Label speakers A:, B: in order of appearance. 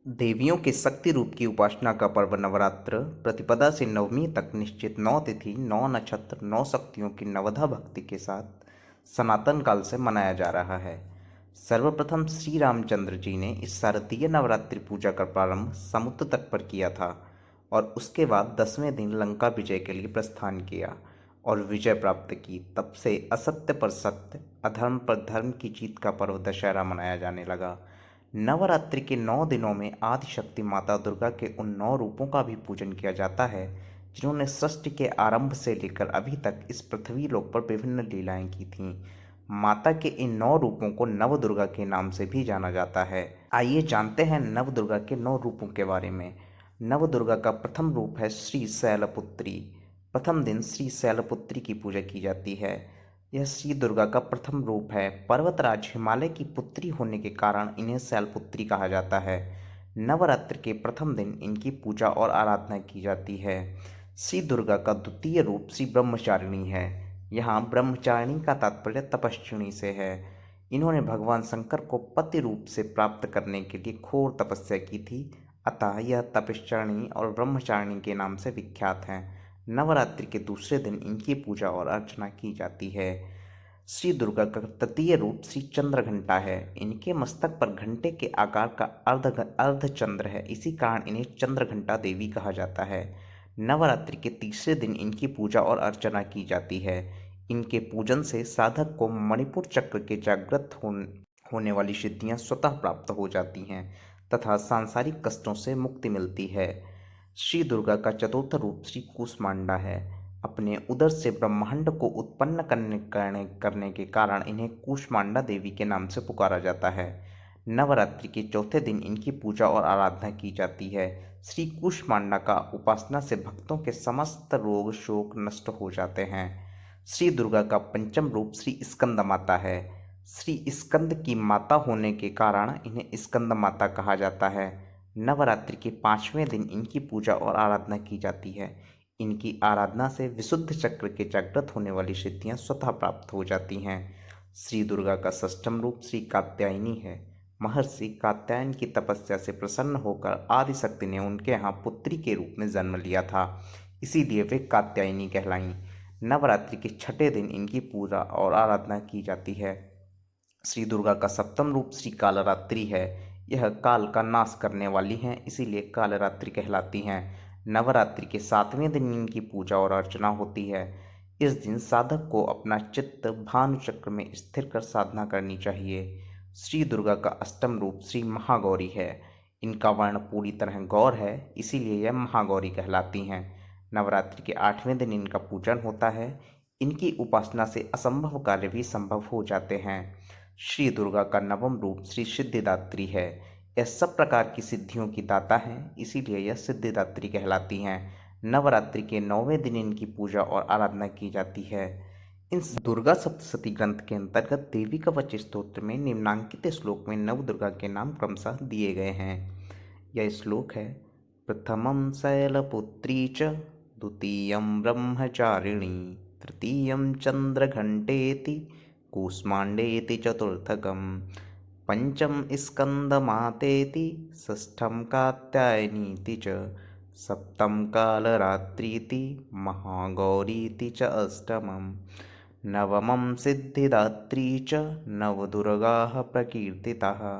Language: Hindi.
A: देवियों के शक्ति रूप की उपासना का पर्व नवरात्र प्रतिपदा से नवमी तक निश्चित 9 तिथि 9 नक्षत्र 9 शक्तियों की नवधा भक्ति के साथ सनातन काल से मनाया जा रहा है। सर्वप्रथम श्री रामचंद्र जी ने इस शारदीय नवरात्रि पूजा का प्रारंभ समुद्र तट पर किया था और उसके बाद 10वें दिन लंका विजय के लिए प्रस्थान किया और विजय प्राप्त की। तब से असत्य पर सत्य, अधर्म पर धर्म की जीत का पर्व दशहरा मनाया जाने लगा। नवरात्रि के 9 दिनों में आदिशक्ति माता दुर्गा के उन 9 रूपों का भी पूजन किया जाता है जिन्होंने सृष्टि के आरंभ से लेकर अभी तक इस पृथ्वी लोक पर विभिन्न लीलाएं की थीं। माता के इन 9 रूपों को नव दुर्गा के नाम से भी जाना जाता है। आइए जानते हैं नव दुर्गा के 9 रूपों के बारे में। नव दुर्गा का प्रथम रूप है श्री शैलपुत्री। प्रथम दिन श्री शैलपुत्री की पूजा की जाती है। यह श्री दुर्गा का प्रथम रूप है। पर्वतराज हिमालय की पुत्री होने के कारण इन्हें शैलपुत्री कहा जाता है। नवरात्र के प्रथम दिन इनकी पूजा और आराधना की जाती है। श्री दुर्गा का द्वितीय रूप श्री ब्रह्मचारिणी है। यहाँ ब्रह्मचारिणी का तात्पर्य तपस्विनी से है। इन्होंने भगवान शंकर को पति रूप से प्राप्त करने के लिए घोर तपस्या की थी, अतः यह तपश्चरणी और ब्रह्मचारिणी के नाम से विख्यात हैं। नवरात्रि के दूसरे दिन इनकी पूजा और अर्चना की जाती है। श्री दुर्गा का तृतीय रूप श्री चंद्रघंटा है। इनके मस्तक पर घंटे के आकार का अर्धचंद्र है, इसी कारण इन्हें चंद्रघंटा देवी कहा जाता है। नवरात्रि के तीसरे दिन इनकी पूजा और अर्चना की जाती है। इनके पूजन से साधक को मणिपुर चक्र के जागृत होने वाली सिद्धियां स्वतः प्राप्त हो जाती हैं तथा सांसारिक कष्टों से मुक्ति मिलती है। श्री दुर्गा का चतुर्थ रूप श्री कूष्मांडा है। अपने उदर से ब्रह्मांड को उत्पन्न करने के कारण इन्हें कूष्मांडा देवी के नाम से पुकारा जाता है। नवरात्रि के चौथे दिन इनकी पूजा और आराधना की जाती है। श्री कूष्मांडा का उपासना से भक्तों के समस्त रोग शोक नष्ट हो जाते हैं। श्री दुर्गा का पंचम रूप श्री स्कंद माता है। श्री स्कंद की माता होने के कारण इन्हें स्कंद माता कहा जाता है। नवरात्रि के 5वें दिन इनकी पूजा और आराधना की जाती है। इनकी आराधना से विशुद्ध चक्र के जागृत होने वाली सिद्धियां स्वतः प्राप्त हो जाती हैं। श्री दुर्गा का षष्ठम रूप श्री कात्यायनी है। महर्षि कात्यायन की तपस्या से प्रसन्न होकर आदिशक्ति ने उनके यहाँ पुत्री के रूप में जन्म लिया था, इसीलिए वे कात्यायनी कहलाईं। नवरात्रि के छठे दिन इनकी पूजा और आराधना की जाती है। श्री दुर्गा का सप्तम रूप श्री कालरात्रि है। यह काल का नाश करने वाली हैं, इसीलिए कालरात्रि कहलाती हैं। नवरात्रि के 7वें दिन इनकी पूजा और अर्चना होती है। इस दिन साधक को अपना चित्त भानु चक्र में स्थिर कर साधना करनी चाहिए। श्री दुर्गा का अष्टम रूप श्री महागौरी है। इनका वर्ण पूरी तरह गौर है, इसीलिए यह महागौरी कहलाती हैं। नवरात्रि के 8वें दिन इनका पूजन होता है। इनकी उपासना से असंभव कार्य भी संभव हो जाते हैं। श्री दुर्गा का नवम रूप श्री सिद्धिदात्री है। यह सब प्रकार की सिद्धियों की दाता हैं, इसीलिए यह सिद्धिदात्री कहलाती हैं। नवरात्रि के 9वें दिन इनकी पूजा और आराधना की जाती है। इन दुर्गा सप्तशती ग्रंथ के अंतर्गत देवी कवच स्तोत्र में निम्नांकित श्लोक में नव दुर्गा के नाम क्रमशः दिए गए हैं। यह श्लोक है: प्रथमं शैलपुत्री च, द्वितीयं ब्रह्मचारिणी, तृतीयं चंद्रघंटेति, कूष्मांडेति चतुर्थकं, पंचम स्कंदमातेति, षष्ठं कात्यायनीति च, सप्तम कालरात्रीति, महागौरीति च अष्टमं, नवमं सिद्धिदात्री च नवदुर्गाः प्रकीर्तिताः।